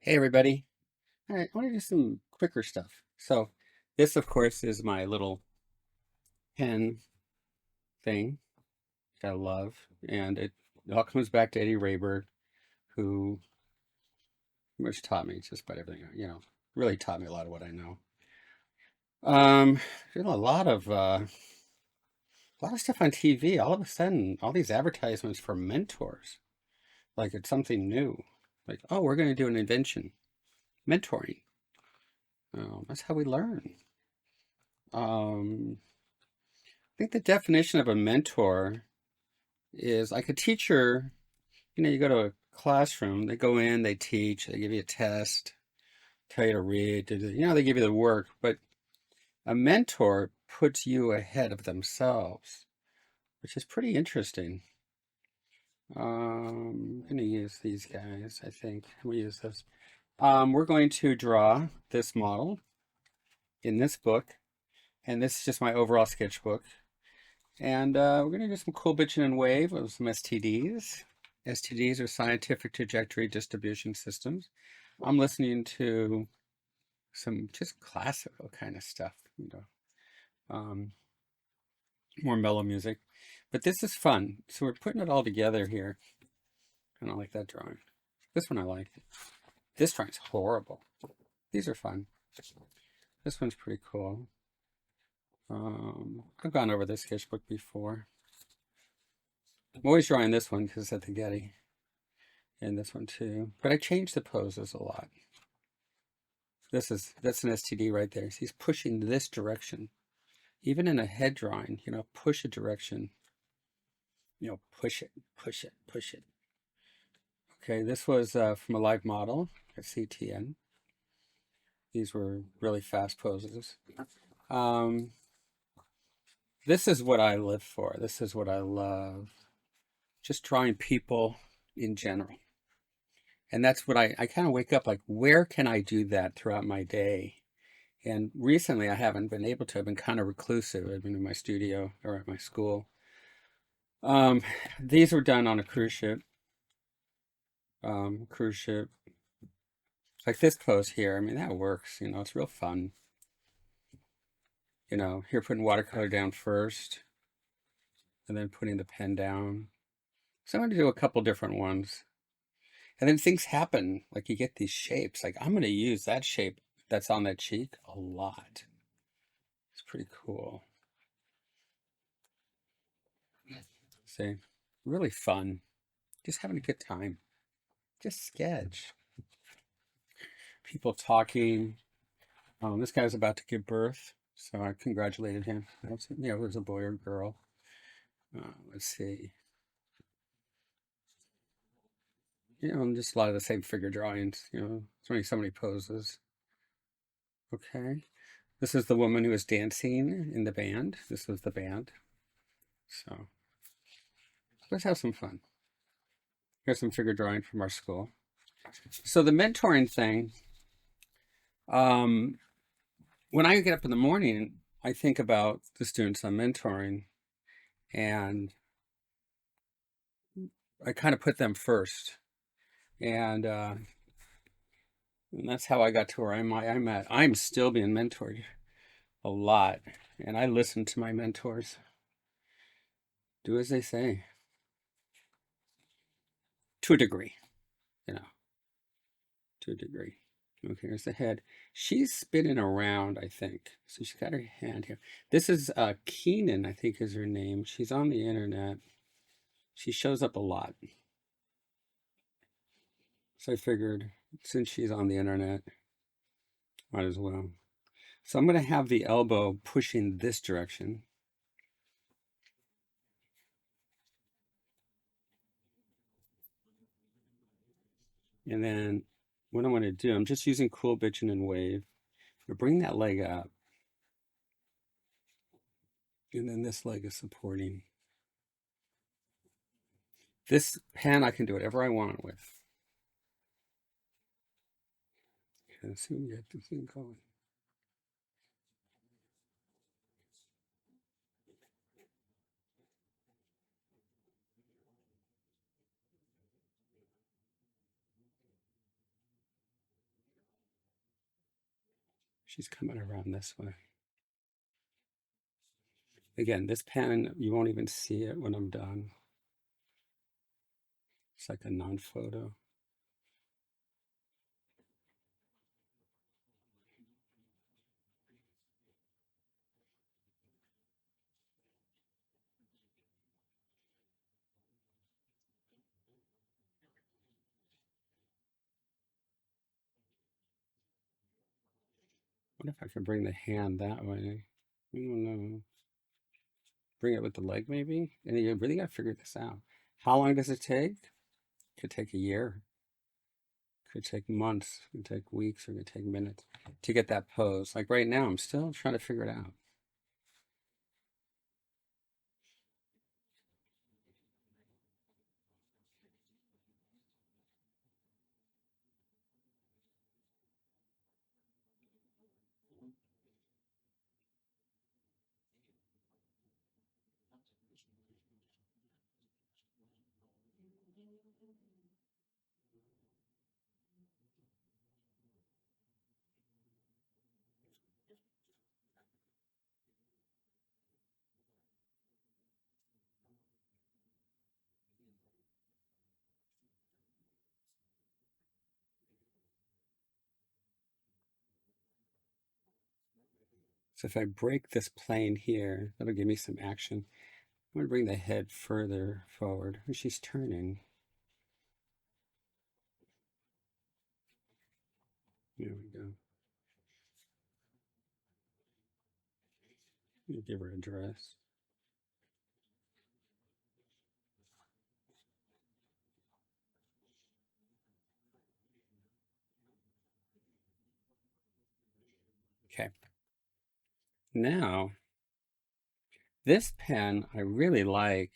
Hey everybody. All right, I want to do some quicker stuff. So this, of course, is my little pen thing that I love, and it all comes back to Eddie Rayburn, who pretty much taught me just about everything, really taught me a lot of what I know. Um, a lot of stuff on TV. All of a sudden, all these advertisements for mentors, like it's something new. Like, oh, we're going to do an invention, mentoring. Oh, that's how we learn. Um, I think the definition of a mentor is like a teacher. You go to a classroom, they go in, they teach, they give you a test, tell you to read, they give you the work, but a mentor puts you ahead of themselves, which is pretty interesting. I'm going to use these guys, I think. We use this. We're going to draw this model in this book, and this is just my overall sketchbook. And we're going to do some cool bitchin' and wave of some STDs. STDs are scientific trajectory distribution systems. I'm listening to some just classical kind of stuff, um, more mellow music. But this is fun. So we're putting it all together here. I don't like that drawing. This one I like. This drawing's horrible. These are fun. This one's pretty cool. I've gone over this sketchbook before. I'm always drawing this one because it's at the Getty. And this one too. But I changed the poses a lot. That's an STD right there. So he's pushing this direction. Even in a head drawing, push a direction. Push it, push it, push it. Okay, this was from a live model at CTN. These were really fast poses. Um, this is what I live for. This is what I love. Just drawing people in general. And that's what I kind of wake up like, where can I do that throughout my day? And recently I haven't been able to. I've been kind of reclusive. I've been in my studio or at my school. Um, these were done on a cruise ship. Cruise ship. Like this pose here. I mean, that works. It's real fun. Here putting watercolor down first and then putting the pen down. So I'm going to do a couple different ones. And then things happen. Like you get these shapes. Like I'm going to use that shape that's on that cheek a lot. It's pretty cool. See, really fun. Just having a good time. Just sketch. People talking. This guy's about to give birth, so I congratulated him. It was a boy or girl. Let's see. Just a lot of the same figure drawings. There's only so many poses. Okay. This is the woman who was dancing in the band. This was the band. So let's have some fun. Here's some figure drawing from our school. So the mentoring thing, um, when I get up in the morning, I think about the students I'm mentoring, and I kind of put them first. And that's how I got to where I'm at. I'm still being mentored a lot, and I listen to my mentors. Do as they say, to a degree, you know, to a degree. Okay, here's the head. She's spinning around, I think. So she's got her hand here. This is Keenan, I think is her name. She's on the internet. She shows up a lot. So I figured since she's on the internet, might as well. So I'm going to have the elbow pushing this direction. And then what I'm going to do, I'm just using cool bitchin' and wave. Bring that leg up. And then this leg is supporting. This pen, I can do whatever I want with. Okay, let's see if we get this thing going. She's coming around this way. Again, this pen, you won't even see it when I'm done. It's like a non-photo. What if I could bring the hand that way? I don't know. Bring it with the leg, maybe? And you really got to figure this out. How long does it take? Could take a year. Could take months. Could take weeks. Or could take minutes to get that pose. Like right now, I'm still trying to figure it out. So if I break this plane here, that'll give me some action. I'm going to bring the head further forward. She's turning. There we go. Give her a dress. Okay. Now, this pen I really like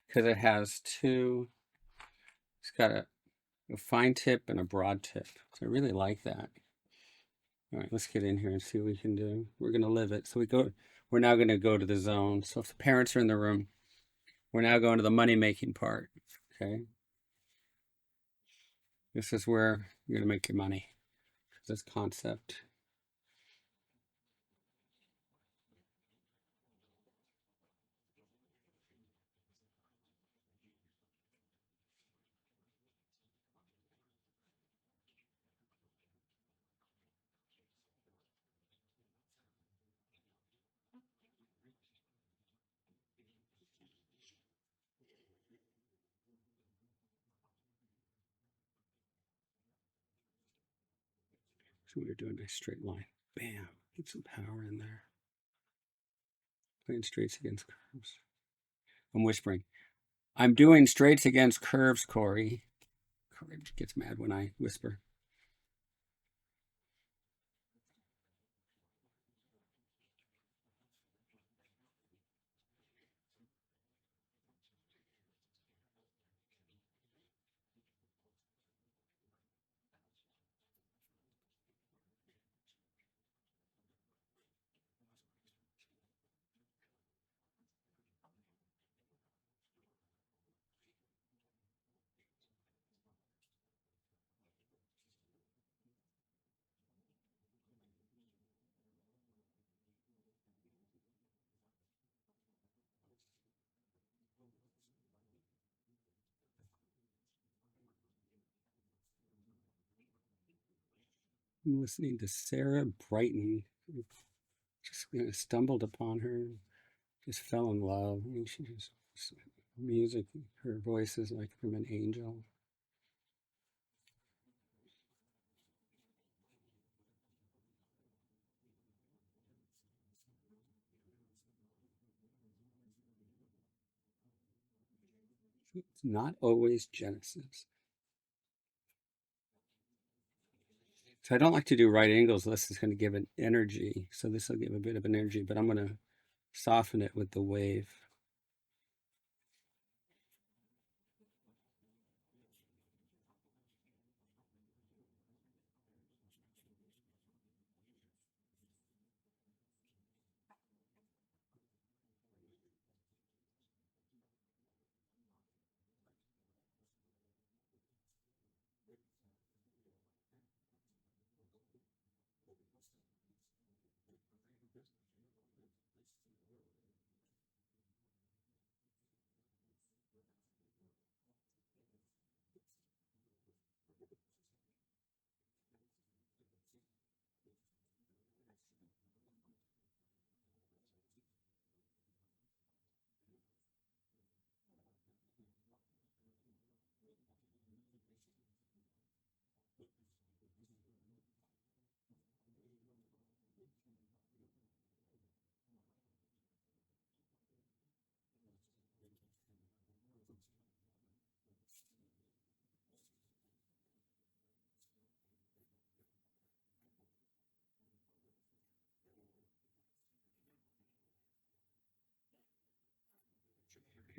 because it has it's got a fine tip and a broad tip. So I really like that. All right, let's get in here and see what we can do. We're going to live it. So we're now going to go to the zone. So if the parents are in the room, we're now going to the money-making part, okay? This is where you're going to make your money. This concept. So we're doing a straight line. Bam. Get some power in there. Playing straights against curves. I'm whispering. I'm doing straights against curves, Corey. Corey gets mad when I whisper. I'm listening to Sarah Brighton. Just stumbled upon her, just fell in love. I mean, she just music. Her voice is like from an angel. It's not always Genesis. So I don't like to do right angles unless it's going to give an energy. So this will give a bit of an energy, but I'm going to soften it with the wave.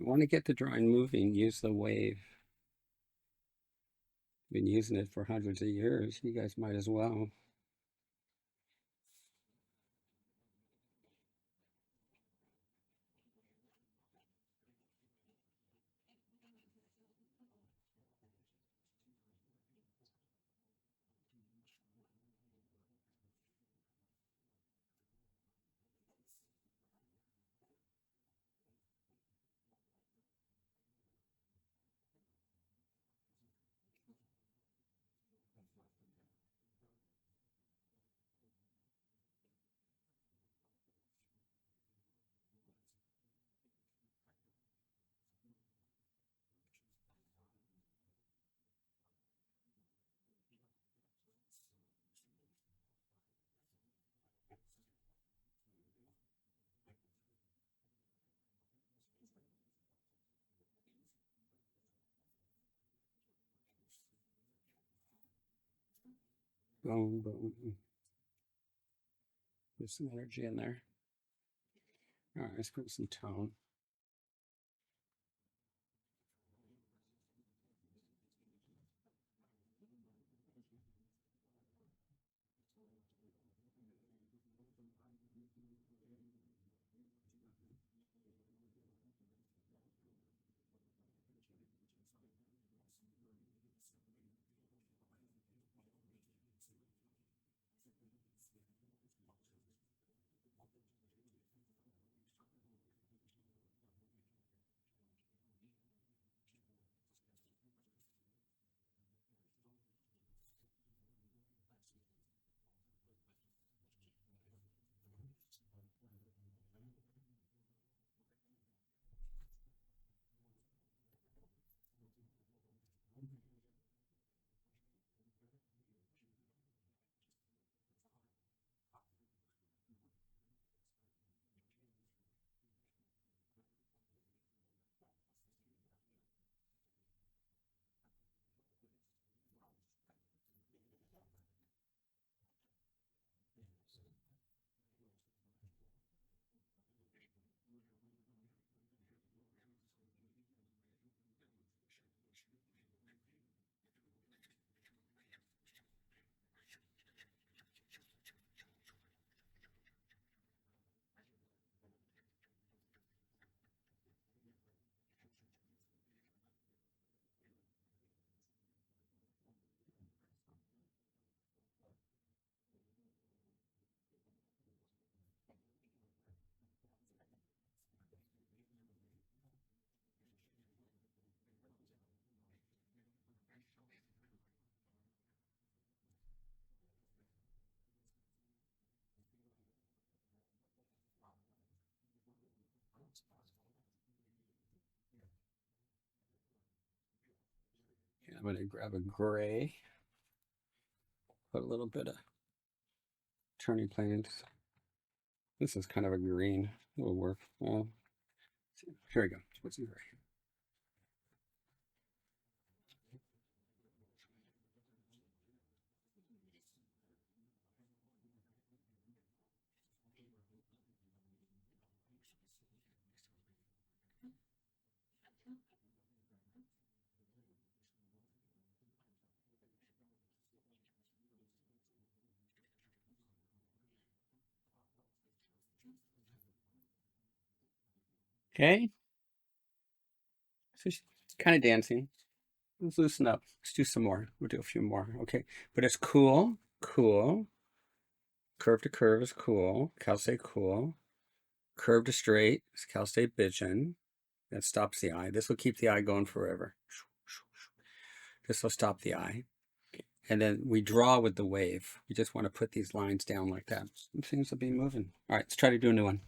you want to get the drawing moving, use the wave. Been using it for hundreds of years. You guys might as well. Boom, boom. There's some energy in there. All right, let's put some tone. Okay, I'm going to grab a gray, put a little bit of turning planes. This is kind of a green. It'll work. Here we go. Put some gray. Okay. So she's kind of dancing. Let's loosen up. Let's do some more. We'll do a few more. Okay. But it's cool. Cool. Curve to curve is cool. Cal stay cool. Curve to straight is Cal stay bitchin'. That stops the eye. This will keep the eye going forever. This will stop the eye. And then we draw with the wave. We just want to put these lines down like that. And things will be moving. All right, let's try to do a new one.